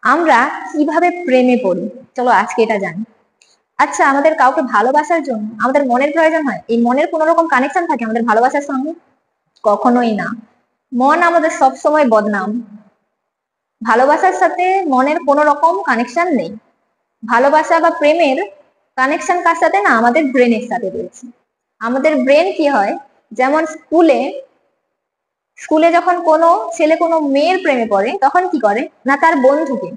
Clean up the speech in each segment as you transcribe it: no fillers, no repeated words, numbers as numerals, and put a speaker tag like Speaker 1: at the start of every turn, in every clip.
Speaker 1: আমরা কিভাবে প্রেমে পড়ি, চলো আজকে এটা জানি। আচ্ছা, আমাদের কাউকে ভালোবাসার জন্য আমাদের মনের প্রয়োজন হয়? এই মনের কোনো রকম কানেকশন থাকে আমাদের ভালোবাসার সঙ্গে? কখনোই না। মন আমাদের সব সময় বদনাম। ভালোবাসার সাথে মনের কোনো রকম কানেকশন নেই। ভালোবাসা বা প্রেমের কানেকশন কার সাথে? না, আমাদের ব্রেনের সাথে রয়েছে। আমাদের ব্রেন কি হয়, যেমন স্কুলে স্কুলে যখন কোনো ছেলে কোনো মেয়ের প্রেমে পড়ে তখন কি করে না, তার বন্ধুকে,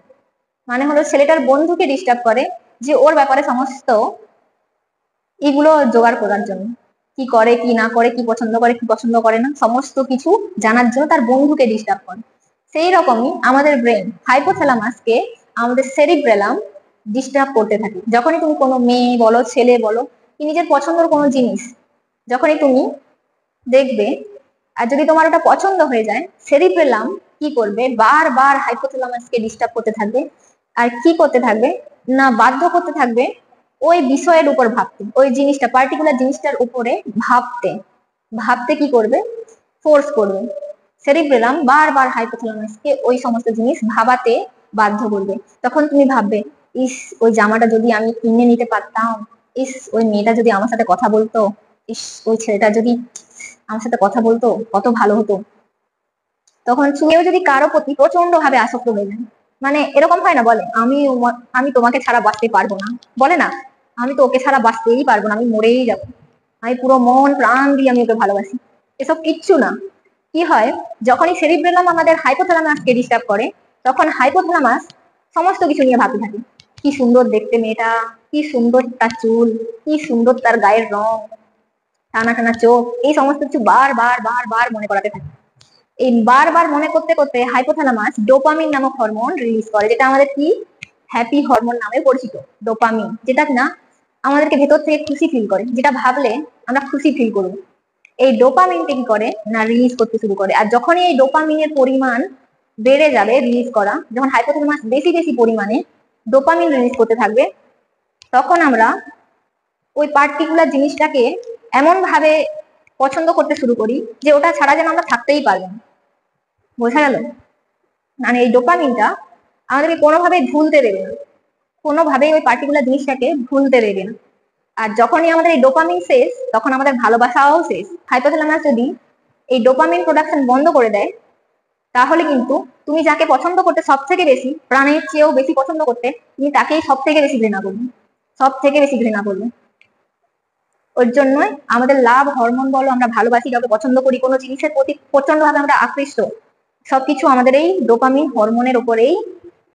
Speaker 1: মানে হলো ছেলেটার বন্ধুকে ডিস্টার্ব করে, যে ওর ব্যাপারে সমস্ত এগুলো জোগাড় করার জন্য, কি করে কি না করে, কি পছন্দ করে কি পছন্দ করে না, সমস্ত কিছু জানার জন্য তার বন্ধুকে ডিস্টার্ব করে। সেই রকমই আমাদের ব্রেন হাইপোথ্যালামাসকে, আমাদের সেরিব্রেলাম ডিস্টার্ব করতে থাকে। যখনই তুমি কোনো মেয়ে বলো ছেলে বলো কি নিজের পছন্দের কোনো জিনিস যখনই তুমি দেখবে, আর যদি তোমার ওটা পছন্দ হয়ে যায়, সেরিব্রেলাম কি করবে, বারবার হাইপোথ্যালামাসকে ডিস্টার্ব করতে থাকবে। আর কি করতে থাকবে না, বাধ্য করতে থাকবে ওই বিষয়ের উপর ভাবতে, ওই জিনিসটা পার্টিকুলার জিনিসটার উপরে ভাবতে ভাবতে কি করবে, ফোর্স করবে। সেরিব্রেলাম বারবার হাইপোথ্যালামাসকে ওই সমস্ত জিনিস ভাবাতে বাধ্য করবে। তখন তুমি ভাববে, ইস, ওই জামাটা যদি আমি কিনে নিতে পারতাম, ইস, ওই মেয়েটা যদি আমার সাথে কথা বলতো, ইস, ওই ছেলেটা যদি আমার সাথে কথা বলতো কত ভালো হতো। তখন কেউ যদি কারো প্রতি প্রচন্ড ভাবে আসক্ত হয়ে যায়, মানে এরকম হয় না, বলে আমি তোমাকে ছাড়া বাঁচতে পারবো না, বলে না, আমি তো ওকে ছাড়া বাঁচতেই পারবো না, আমি মরেই যাবো, আমি পুরো মন প্রাণ দিয়ে আমি ওকে ভালোবাসি। এসব কিচ্ছু না। কি হয়, যখনই সেরিব্রেলাম আমাদের হাইপোথ্যালামাসকে ডিস্টার্ব করে, তখন হাইপোথ্যালামাস সমস্ত কিছু নিয়ে ভাবতে থাকে। কি সুন্দর দেখতে মেয়েটা, কি সুন্দর তার চুল, কি সুন্দর তার গায়ের রং, টানা টানা চোখ, এই সমস্ত কিছু বারবার বারবার মনে করাতে থাকে। এই বারবার মনে করতে করতে হাইপোথ্যালামাস ডোপামিন নামক হরমোন রিলিজ করে, যেটা আমাদের কি হ্যাপি হরমোন নামে পরিচিত। ডোপামিন, যেটা কিনা আমাদেরকে ভেতর থেকে খুশি ফিল করে, যেটা ভাবলে আমরা খুশি ফিল করব। এই ডোপামিনটা কি করে না, রিলিজ করতে শুরু করে। আর যখনই এই ডোপামিনের পরিমাণ বেড়ে যাবে, রিলিজ করা যখন হাইপোথ্যালামাস বেশি বেশি পরিমাণে ডোপামিন রিলিজ করতে থাকবে, তখন আমরা ওই পার্টিকুলার জিনিসটাকে এমন ভাবে পছন্দ করতে শুরু করি যে ওটা ছাড়া যেন আমরা থাকতেই পারবো না। বোঝা গেল? মানে এই ডোপামিনটা আমাদেরকে কোনোভাবেই ভুলতে দেবে না, কোনোভাবেই ওই পার্টিকুলার জিনিসটাকে ভুলতে দেবে না। আর যখনই আমাদের এই ডোপামিন শেষ, তখন আমাদের ভালোবাসাও শেষ। হাইপোথ্যালামাস যদি এই ডোপামিন প্রোডাকশন বন্ধ করে দেয়, তাহলে কিন্তু তুমি যাকে পছন্দ করতে সব থেকে বেশি, প্রাণের চেয়েও বেশি পছন্দ করতে, তুমি তাকেই সব থেকে বেশি ঘৃণা করবে, সব থেকে বেশি ঘৃণা করবে। ওর জন্যই আমাদের লাভ হরমোন বলো, আমরা ভালোবাসি কাউকে, পছন্দ করি, কোনো জিনিসের প্রতি প্রচন্ড ভাবে আমরা আকৃষ্ট, সবকিছু আমাদের এই ডোপামিন হরমোনের উপরেই